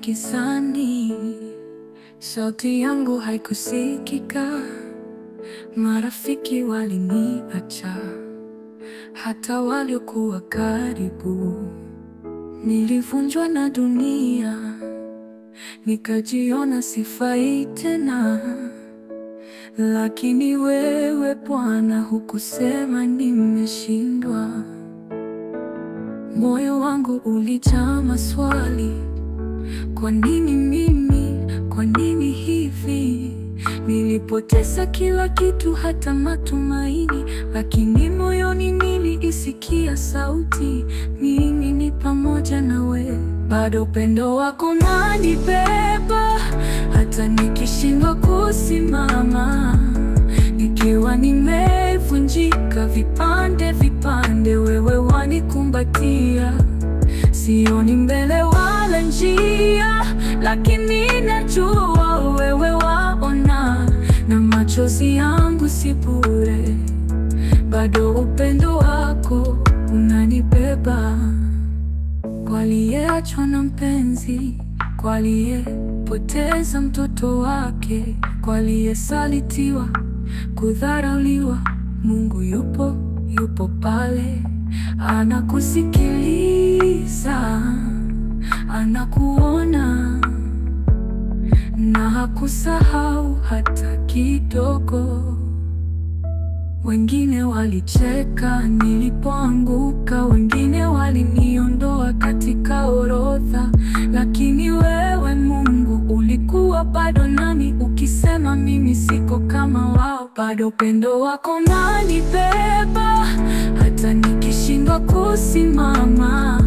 gizani, sauti yangu haikusikika. Marafiki waliniacha, hata waliokuwa karibu. Nilivunjwa na dunia, nikajiona sifai tena. Lakini wewe Bwana hukusema nimeshindwa. Moyo wangu ulijaa maswali. Kwa nini mimi? Kwa nini hivi? Nilipoteza kila kitu, hata matumaini. Lakini moyoni niliisikia sauti, mimi ni pamoja nawe. Bado upendo wako unanibeba, hata nikishindwa kusimama. Nikiwa nimevunjika vipande vipande, wewe wanikumbatia. Sioni mbele wala njia, lakini najua wewe waona. Na machozi yangu si bure, bado upendo wako unanibeba. Kwa aliyeachwa na mpenzi, kwa aliyepoteza mtoto wake, kwa aliyesalitiwa, kudharauliwa, Mungu yupo pale. Anakusikiliza, anakuona, na hakusahau hata kidogo. Wengine walicheka nilipoanguka, wengine waliniondoa katika orodha. Lakini wewe Mungu ulikuwa bado nami, ukisema mimi siko kama wao. Bado upendo wako unanibeba, hata nikishindwa kusimama.